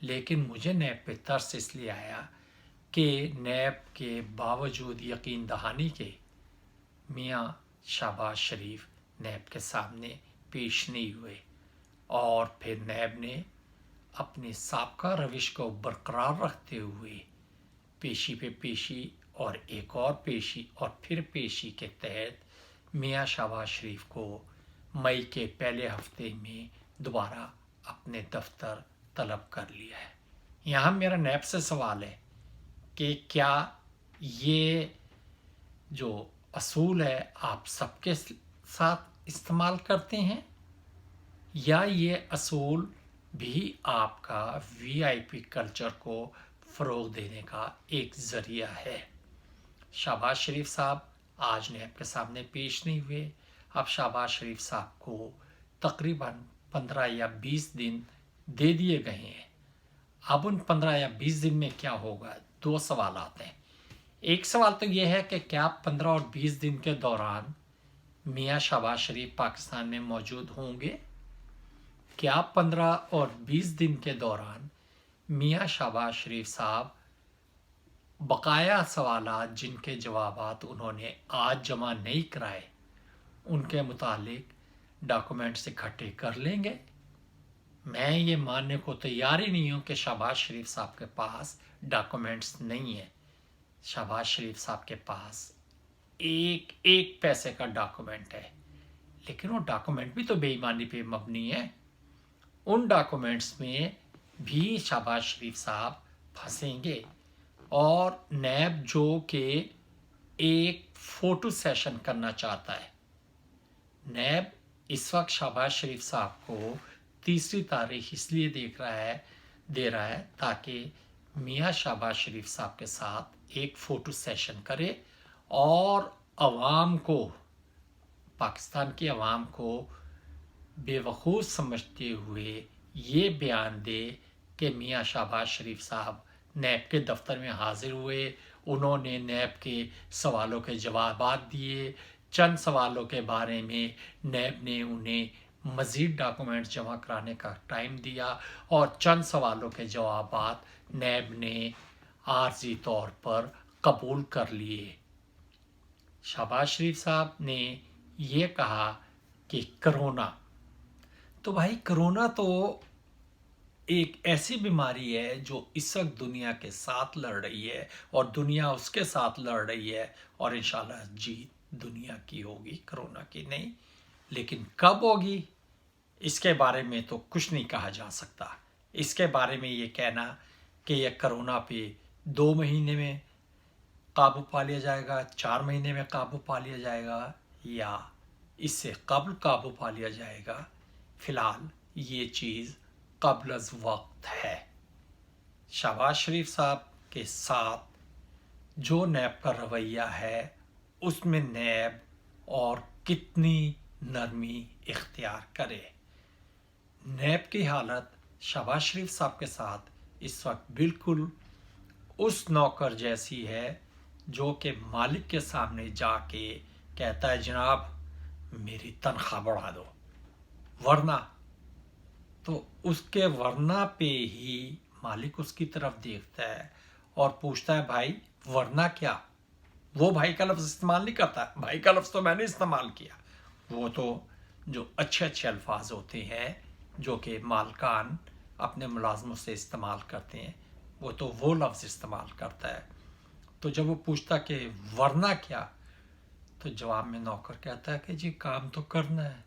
لیکن مجھے نیب پہ ترس اس لیے آیا کہ نیب کے باوجود یقین دہانی کے میاں شہباز شریف نیب کے سامنے پیش نہیں ہوئے، اور پھر نیب نے اپنی سابقہ روش کو برقرار رکھتے ہوئے پیشی پہ پیشی اور ایک اور پیشی اور پھر پیشی کے تحت میاں شہباز شریف کو مئی کے پہلے ہفتے میں دوبارہ اپنے دفتر طلب کر لیا ہے۔ یہاں میرا نیب سے سوال ہے کہ کیا یہ جو اصول ہے آپ سب کے ساتھ استعمال کرتے ہیں، یا یہ اصول بھی آپ کا وی آئی پی کلچر کو فروغ دینے کا ایک ذریعہ ہے؟ شہباز شریف صاحب آج نیب کے سامنے پیش نہیں ہوئے۔ اب شہباز شریف صاحب کو تقریباً 15 یا 20 دن دے دیے گئے ہیں۔ اب ان 15 یا 20 دن میں کیا ہوگا؟ دو سوالات ہیں۔ ایک سوال تو یہ ہے کہ کیا 15 اور 20 دن کے دوران میاں شہباز شریف پاکستان میں موجود ہوں گے؟ کیا 15 اور 20 دن کے دوران میاں شہباز شریف صاحب بقایا سوالات جن کے جوابات انہوں نے آج جمع نہیں کرائے ان کے متعلق ڈاکومنٹس اکٹھے کر لیں گے؟ میں یہ ماننے کو تیار ہی نہیں ہوں کہ شہباز شریف صاحب کے پاس ڈاکومنٹس نہیں ہیں۔ شہباز شریف صاحب کے پاس ایک پیسے کا ڈاکومنٹ ہے، لیکن وہ ڈاکومنٹ بھی تو بے ایمانی پہ مبنی ہے۔ ان ڈاکومنٹس میں بھی شہباز شریف صاحب پھنسیں گے، اور نیب جو کہ ایک فوٹو سیشن کرنا چاہتا ہے، نیب اس وقت شہباز شریف صاحب کو تیسری تاریخ اس لیے دے رہا ہے تاکہ میاں شہباز شریف صاحب کے ساتھ ایک فوٹو سیشن کرے اور عوام کو، پاکستان کی عوام کو بے وقوف سمجھتے ہوئے یہ بیان دے کہ میاں شہباز شریف صاحب نیب کے دفتر میں حاضر ہوئے، انہوں نے نیب کے سوالوں کے جوابات دیے، چند سوالوں کے بارے میں نیب نے انہیں مزید ڈاکومنٹس جمع کرانے کا ٹائم دیا، اور چند سوالوں کے جوابات نیب نے عارضی طور پر قبول کر لیے۔ شہباز شریف صاحب نے یہ کہا کہ کرونا، تو بھائی کرونا تو ایک ایسی بیماری ہے جو اس وقت دنیا کے ساتھ لڑ رہی ہے، اور دنیا اس کے ساتھ لڑ رہی ہے، اور انشاءاللہ جیت دنیا کی ہوگی، کرونا کی نہیں۔ لیکن کب ہوگی اس کے بارے میں تو کچھ نہیں کہا جا سکتا۔ اس کے بارے میں یہ کہنا کہ یہ کرونا پہ 2 مہینے میں قابو پا لیا جائے گا، 4 مہینے میں قابو پا لیا جائے گا، یا اس سے قبل قابو پا لیا جائے گا، فی الحال یہ چیز قبل از وقت ہے۔ شہباز شریف صاحب کے ساتھ جو نیب کا رویہ ہے اس میں نیب اور کتنی نرمی اختیار کرے۔ نیب کی حالت شہباز شریف صاحب کے ساتھ اس وقت بالکل اس نوکر جیسی ہے جو کہ مالک کے سامنے جا کے کہتا ہے جناب میری تنخواہ بڑھا دو، ورنہ، تو اس کے ورنہ پہ ہی مالک اس کی طرف دیکھتا ہے اور پوچھتا ہے بھائی ورنہ کیا؟ وہ بھائی کا لفظ استعمال نہیں کرتا، بھائی کا لفظ تو میں نے استعمال کیا، وہ تو جو اچھے اچھے الفاظ ہوتے ہیں جو کہ مالکان اپنے ملازموں سے استعمال کرتے ہیں، وہ تو وہ لفظ استعمال کرتا ہے۔ تو جب وہ پوچھتا کہ ورنہ کیا، تو جواب میں نوکر کہتا ہے کہ جی کام تو کرنا ہے،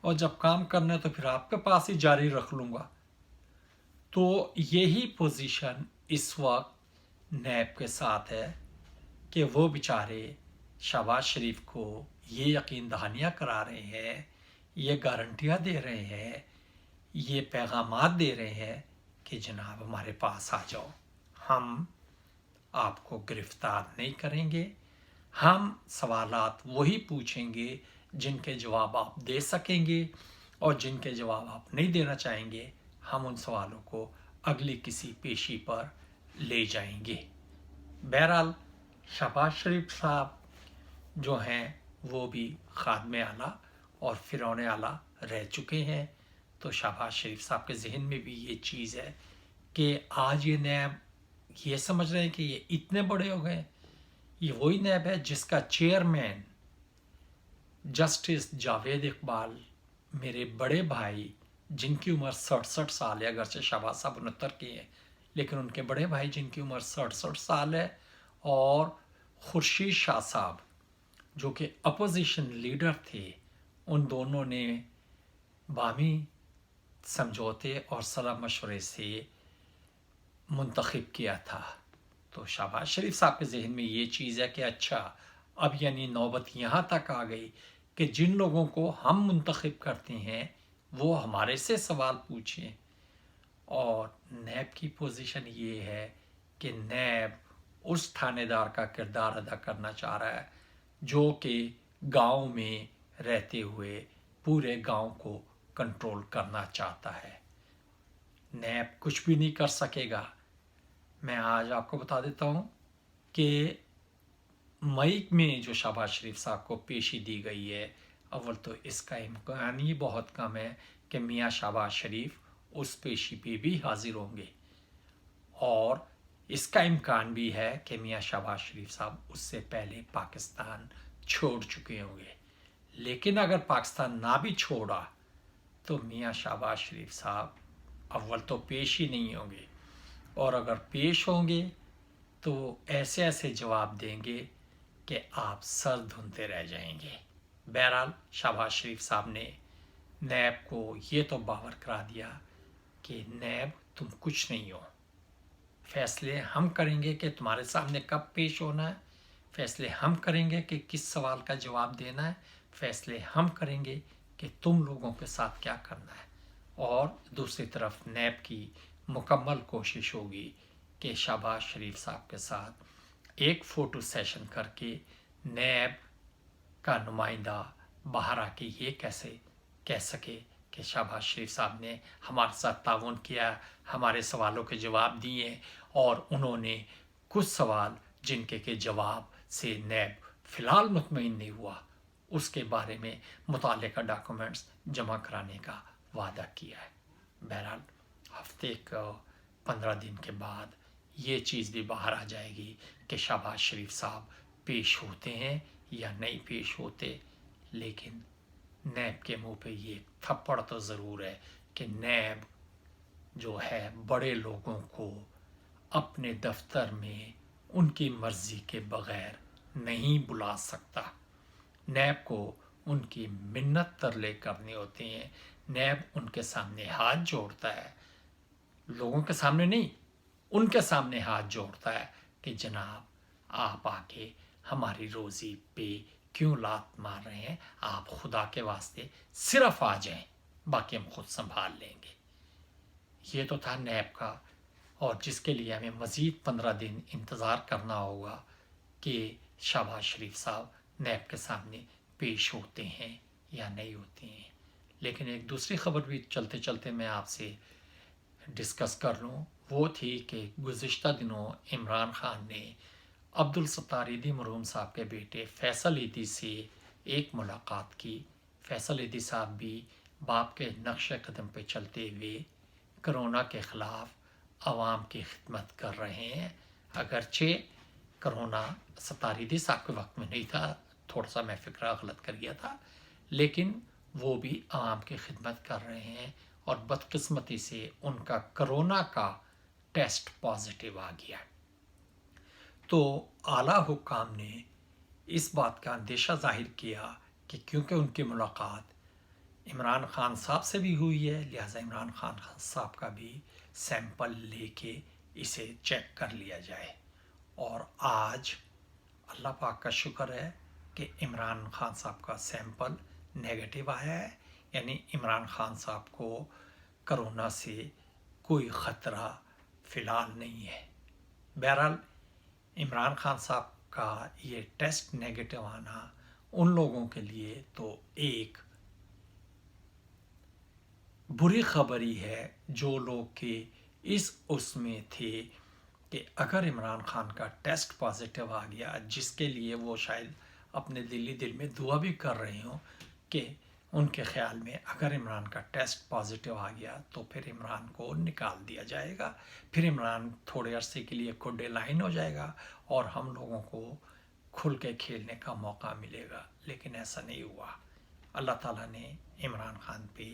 اور جب کام کرنا ہے تو پھر آپ کے پاس ہی جاری رکھ لوں گا۔ تو یہی پوزیشن اس وقت نیب کے ساتھ ہے کہ وہ بیچارے شہباز شریف کو یہ یقین دہانیاں کرا رہے ہیں، یہ گارنٹیاں دے رہے ہیں، یہ پیغامات دے رہے ہیں کہ جناب ہمارے پاس آ جاؤ، ہم آپ کو گرفتار نہیں کریں گے، ہم سوالات وہی پوچھیں گے جن کے جواب آپ دے سکیں گے، اور جن کے جواب آپ نہیں دینا چاہیں گے ہم ان سوالوں کو اگلی کسی پیشی پر لے جائیں گے۔ بہرحال شہباز شریف صاحب جو ہیں وہ بھی خادم اعلیٰ اور فرعون اعلیٰ رہ چکے ہیں، تو شہباز شریف صاحب کے ذہن میں بھی یہ چیز ہے کہ آج یہ نیب یہ سمجھ رہے ہیں کہ یہ اتنے بڑے ہو گئے. یہ وہی نیب ہے جس کا چیئرمین جسٹس جاوید اقبال، میرے بڑے بھائی جن کی عمر 67 سال ہے، اگرچہ شہباز صاحب 69 کی ہیں، لیکن ان کے بڑے بھائی جن کی عمر 67 ہے، اور خورشید شاہ صاحب جو کہ اپوزیشن لیڈر تھے، ان دونوں نے باہمی سمجھوتے اور صلاح مشورے سے منتخب کیا تھا. تو شہباز شریف صاحب کے ذہن میں یہ چیز ہے کہ اچھا اب یعنی نوبت یہاں تک آ گئی کہ جن لوگوں کو ہم منتخب کرتے ہیں وہ ہمارے سے سوال پوچھیں. اور نیب کی پوزیشن یہ ہے کہ نیب اس تھانے دار کا کردار ادا کرنا چاہ رہا ہے جو کہ گاؤں میں رہتے ہوئے پورے گاؤں کو کنٹرول کرنا چاہتا ہے. نیب کچھ بھی نہیں کر سکے گا. میں آج آپ کو بتا دیتا ہوں کہ مئی میں جو شہباز شریف صاحب کو پیشی دی گئی ہے، اول تو اس کا امکان ہی بہت کم ہے کہ میاں شہباز شریف اس پیشی پہ بھی حاضر ہوں گے، اور اس کا امکان بھی ہے کہ میاں شہباز شریف صاحب اس سے پہلے پاکستان چھوڑ چکے ہوں گے. لیکن اگر پاکستان نہ بھی چھوڑا تو میاں شہباز شریف صاحب اول تو پیش ہی نہیں ہوں گے، اور اگر پیش ہوں گے تو ایسے ایسے جواب دیں گے کہ آپ سر دھنتے رہ جائیں گے. بہرحال شہباز شریف صاحب نے نیب کو یہ تو باور کرا دیا کہ نیب تم کچھ نہیں ہو، فیصلے ہم کریں گے کہ تمہارے سامنے کب پیش ہونا ہے، فیصلے ہم کریں گے کہ کس سوال کا جواب دینا ہے، فیصلے ہم کریں گے کہ تم لوگوں کے ساتھ کیا کرنا ہے. اور دوسری طرف نیب کی مکمل کوشش ہوگی کہ شہباز شریف صاحب کے ساتھ ایک فوٹو سیشن کر کے نیب کا نمائندہ باہر آ کے یہ کیسے کہہ سکے کہ شہباز شریف صاحب نے ہمارے ساتھ تعاون کیا، ہمارے سوالوں کے جواب دیے، اور انہوں نے کچھ سوال جن کے جواب سے نیب فی الحال مطمئن نہیں ہوا، اس کے بارے میں متعلقہ ڈاکومنٹس جمع کرانے کا وعدہ کیا ہے. بہرحال ہفتے کا 15 دن کے بعد یہ چیز بھی باہر آ جائے گی کہ شہباز شریف صاحب پیش ہوتے ہیں یا نہیں پیش ہوتے. لیکن نیب کے منہ پہ یہ تھپڑ تو ضرور ہے کہ نیب جو ہے بڑے لوگوں کو اپنے دفتر میں ان کی مرضی کے بغیر نہیں بلا سکتا. نیب کو ان کی منت ترلے کرنے ہوتے ہیں. نیب ان کے سامنے ہاتھ جوڑتا ہے، لوگوں کے سامنے نہیں، ان کے سامنے ہاتھ جوڑتا ہے کہ جناب آپ آ کے ہماری روزی پہ کیوں لات مار رہے ہیں، آپ خدا کے واسطے صرف آ جائیں، باقی ہم خود سنبھال لیں گے. یہ تو تھا نیب کا، اور جس کے لیے ہمیں مزید 15 دن انتظار کرنا ہوگا کہ شہباز شریف صاحب نیب کے سامنے پیش ہوتے ہیں یا نہیں ہوتے ہیں. لیکن ایک دوسری خبر بھی چلتے چلتے میں آپ سے ڈسکس کر لوں. وہ تھی کہ گزشتہ دنوں عمران خان نے عبدالستار ایدھی مرحوم صاحب کے بیٹے فیصل ایدھی سے ایک ملاقات کی. فیصل ایدھی صاحب بھی باپ کے نقش قدم پہ چلتے ہوئے کرونا کے خلاف عوام کی خدمت کر رہے ہیں. اگرچہ کرونا ستار ایدھی صاحب کے وقت میں نہیں تھا، تھوڑا سا میں فکرہ غلط کر گیا تھا، لیکن وہ بھی عوام کی خدمت کر رہے ہیں. اور بدقسمتی سے ان کا کرونا کا ٹیسٹ پازیٹیو آ گیا. تو اعلیٰ حکام نے اس بات کا اندیشہ ظاہر کیا کہ کیونکہ ان کی ملاقات عمران خان صاحب سے بھی ہوئی ہے، لہٰذا عمران خان صاحب کا بھی سیمپل لے کے اسے چیک کر لیا جائے. اور آج اللہ پاک کا شکر ہے کہ عمران خان صاحب کا سیمپل نیگیٹو آیا ہے، یعنی عمران خان صاحب کو کرونا سے کوئی خطرہ فی الحال نہیں ہے. بہرحال عمران خان صاحب کا یہ ٹیسٹ نیگیٹو آنا ان لوگوں کے لیے تو ایک بری خبر ہی ہے جو لوگ کہ اس میں تھے کہ اگر عمران خان کا ٹیسٹ پازیٹیو آ گیا، جس کے لیے وہ شاید اپنے دل میں دعا بھی کر رہے ہوں کہ ان کے خیال میں اگر عمران کا ٹیسٹ پازیٹیو آ گیا تو پھر عمران کو نکال دیا جائے گا، پھر عمران تھوڑے عرصے کے لیے کوڈے لائن ہو جائے گا اور ہم لوگوں کو کھل کے کھیلنے کا موقع ملے گا۔ لیکن ایسا نہیں ہوا۔ اللہ تعالیٰ نے عمران خان پہ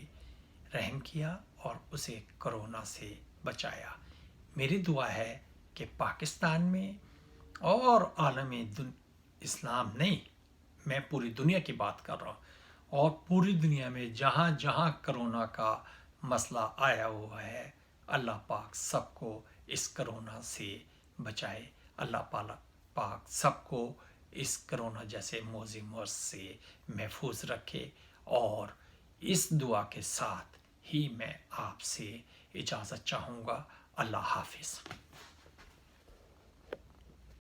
رحم کیا اور اسے کرونا سے بچایا۔ میری دعا ہے کہ پاکستان میں اور عالم اسلام نہیں، میں پوری دنیا کی بات کر رہا ہوں، اور پوری دنیا میں جہاں جہاں کرونا کا مسئلہ آیا ہوا ہے، اللہ پاک سب کو اس کرونا سے بچائے۔ اللہ پاک سب کو اس کرونا جیسے موذی مرض سے محفوظ رکھے، اور اس دعا کے ساتھ ہی میں آپ سے اجازت چاہوں گا۔ اللہ حافظ۔